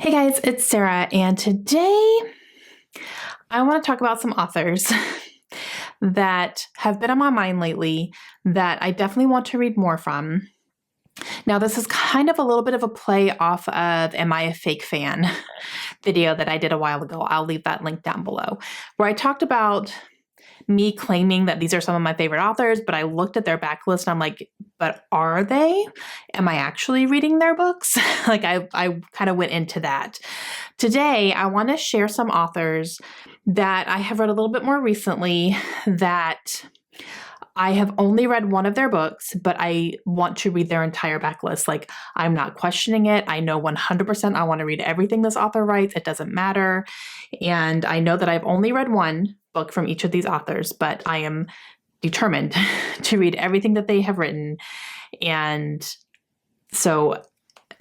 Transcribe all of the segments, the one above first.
Hey guys, it's Sarah, and today I want to talk about some authors that have been on my mind lately that I definitely want to read more from. Now, this is kind of a little bit of a play off of Am I a Fake Fan video that I did a while ago. I'll leave that link down below, where I talked about me claiming that these are some of my favorite authors, but I looked at their backlist and I'm like, but are they? Am I actually reading their books? Like I kind of went into that. Today, I want to share some authors that I have read a little bit more recently that I have only read one of their books, but I want to read their entire backlist. Like, I'm not questioning it. I know 100% I want to read everything this author writes. It doesn't matter. And I know that I've only read one book from each of these authors, but I am determined to read everything that they have written. And so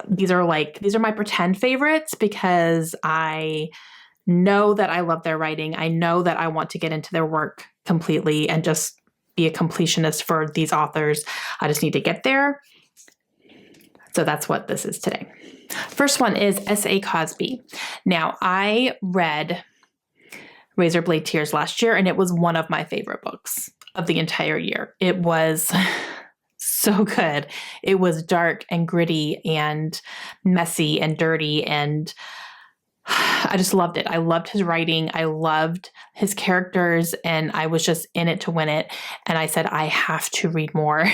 these are my pretend favorites because I know that I love their writing. I know that I want to get into their work completely and just be a completionist for these authors. I just need to get there. So that's what this is today. First one is S.A. COSBY. Now, I read Razor Blade Tears last year, and it was one of my favorite books of the entire year. It was so good. It was dark and gritty and messy and dirty, and I just loved it. I loved his writing. I loved his characters, and I was just in it to win it. And I said, I have to read more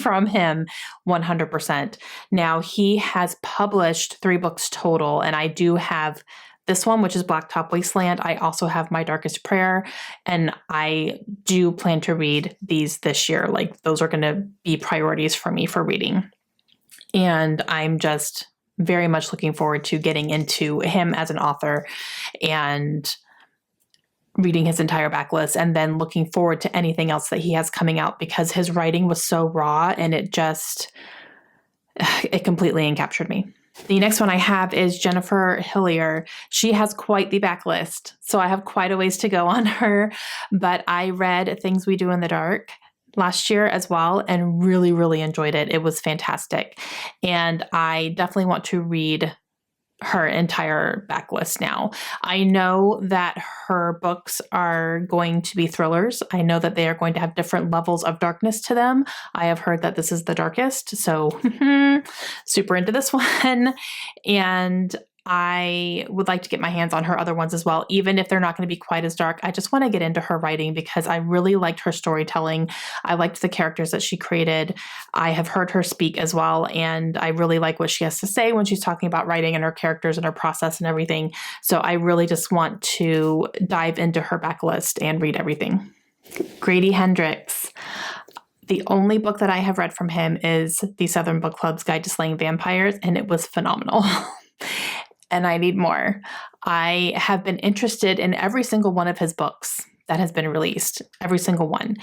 from him 100%. Now, he has published 3 books total, and I do have this one, which is Blacktop Wasteland. I also have My Darkest Prayer, and I do plan to read these this year. Like, those are going to be priorities for me for reading. And I'm just very much looking forward to getting into him as an author and reading his entire backlist, and then looking forward to anything else that he has coming out because his writing was so raw and it completely encaptured me. The next one I have is Jennifer Hillier. She has quite the backlist, so I have quite a ways to go on her, but I read Things We Do in the Dark last year as well and really, really enjoyed it. It was fantastic. And I definitely want to read her entire backlist now. I know that her books are going to be thrillers. I know that they are going to have different levels of darkness to them. I have heard that this is the darkest, so super into this one. And I would like to get my hands on her other ones as well, even if they're not going to be quite as dark. I just want to get into her writing because I really liked her storytelling. I liked the characters that she created. I have heard her speak as well, and I really like what she has to say when she's talking about writing and her characters and her process and everything. So I really just want to dive into her backlist and read everything. Grady Hendrix. The only book that I have read from him is The Southern Book Club's Guide to Slaying Vampires, and it was phenomenal. And I need more. I have been interested in every single one of his books that has been released, every single one.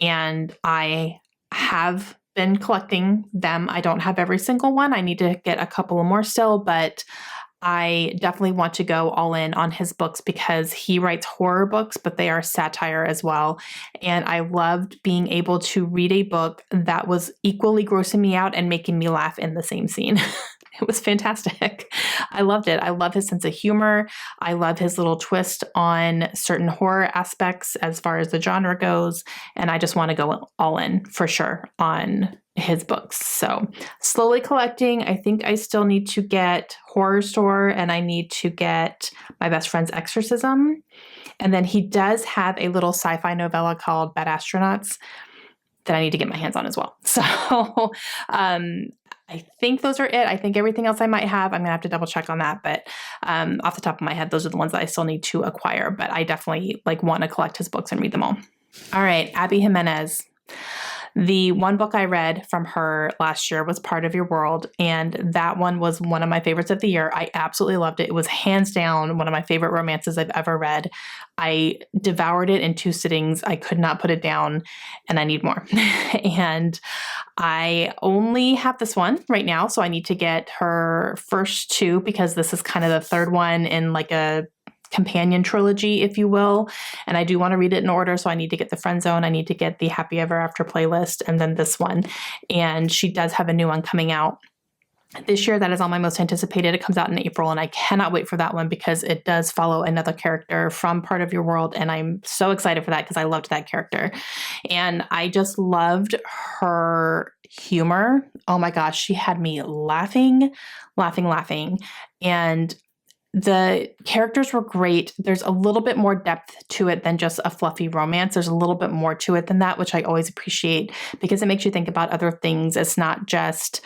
And I have been collecting them. I don't have every single one. I need to get a couple more still, but I definitely want to go all in on his books because he writes horror books, but they are satire as well. And I loved being able to read a book that was equally grossing me out and making me laugh in the same scene. It was fantastic. I loved it. I love his sense of humor. I love his little twist on certain horror aspects as far as the genre goes. And I just want to go all in for sure on his books. So slowly collecting. I think I still need to get Horror Store and I need to get My Best Friend's Exorcism. And then he does have a little sci-fi novella called Bad Astronauts that I need to get my hands on as well. So I think those are it. I think everything else I might have, I'm going to have to double check on that. But off the top of my head, those are the ones that I still need to acquire. But I definitely want to collect his books and read them all. All right, Abby Jimenez. The one book I read from her last year was Part of Your World, and that one was one of my favorites of the year. I absolutely loved it. It was hands down one of my favorite romances I've ever read. I devoured it in 2 sittings. I could not put it down, and I need more. And I only have this one right now, so I need to get her first 2 because this is kind of the third one in like a companion trilogy, if you will. And I do want to read it in order. So I need to get the Friend Zone. I need to get the Happy Ever After playlist and then this one. And she does have a new one coming out. this year, that is on my most anticipated. It comes out in April, and I cannot wait for that one because it does follow another character from Part of Your World, and I'm so excited for that because I loved that character. And I just loved her humor. Oh my gosh, she had me laughing. And the characters were great. There's a little bit more depth to it than just a fluffy romance. There's a little bit more to it than that, which I always appreciate because it makes you think about other things. It's not just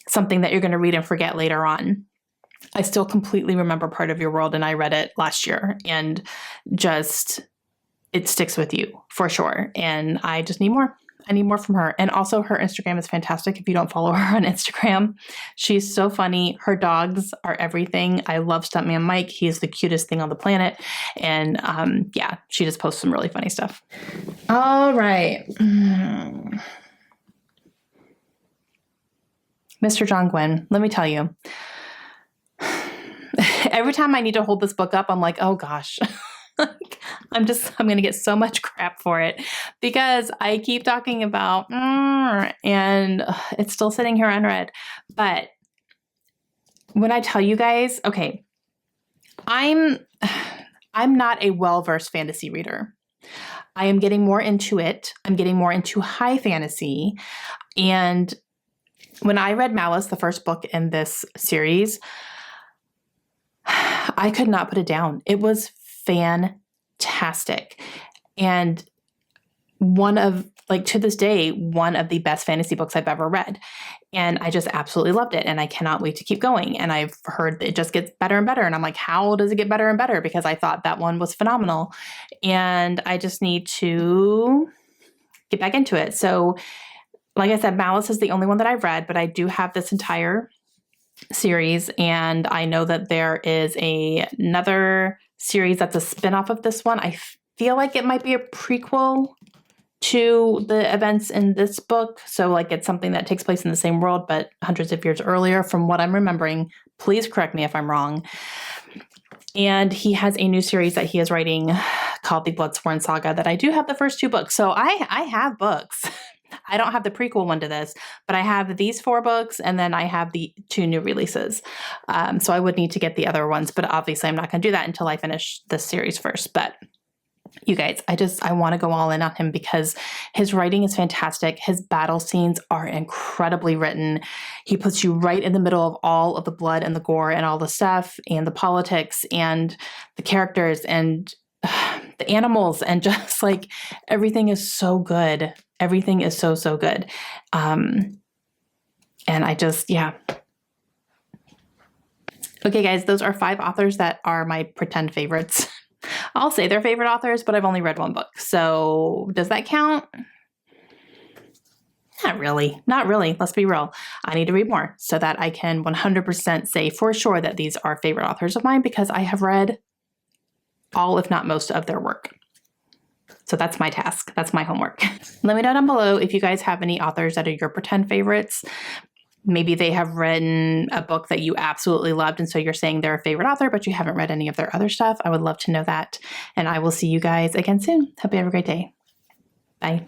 something that you're going to read and forget later on. I still completely remember Part of Your World, and I read it last year, and just, it sticks with you for sure. And I just need more. I need more from her. And also her Instagram is fantastic. If you don't follow her on Instagram, she's so funny. Her dogs are everything. I love Stuntman Mike. He is the cutest thing on the planet. And yeah, she just posts some really funny stuff. All right. Mr. John Gwynne, let me tell you, every time I need to hold this book up, I'm like, oh gosh, I'm going to get so much crap for it because I keep talking about, and it's still sitting here unread. But when I tell you guys, okay, I'm not a well-versed fantasy reader. I am getting more into it. I'm getting more into high fantasy. And when I read Malice, the first book in this series, I could not put it down. It was fantastic. And to this day, one of the best fantasy books I've ever read. And I just absolutely loved it. And I cannot wait to keep going. And I've heard it just gets better and better. And I'm like, how does it get better and better? Because I thought that one was phenomenal. And I just need to get back into it. So like I said, Malice is the only one that I've read, but I do have this entire series. And I know that there is another series that's a spinoff of this one. I feel like it might be a prequel to the events in this book. So like it's something that takes place in the same world, but hundreds of years earlier from what I'm remembering. Please correct me if I'm wrong. And he has a new series that he is writing called The Bloodsworn Saga that I do have the first 2 books. So I have books. I don't have the prequel one to this, but I have these 4 books, and then I have the 2 new releases. So I would need to get the other ones, but obviously I'm not going to do that until I finish this series first. But you guys, I want to go all in on him because his writing is fantastic. His battle scenes are incredibly written. He puts you right in the middle of all of the blood and the gore and all the stuff and the politics and the characters and the animals, and just like everything is so good. Everything is so, so good. And I just, yeah. Okay, guys, those are 5 authors that are my pretend favorites. I'll say they're favorite authors, but I've only read 1 book. So does that count? Not really. Not really. Let's be real. I need to read more so that I can 100% say for sure that these are favorite authors of mine because I have read all, if not most, of their work. So that's my task. That's my homework. Let me know down below if you guys have any authors that are your pretend favorites. Maybe they have written a book that you absolutely loved, and so you're saying they're a favorite author, but you haven't read any of their other stuff. I would love to know that. And I will see you guys again soon. Hope you have a great day. Bye.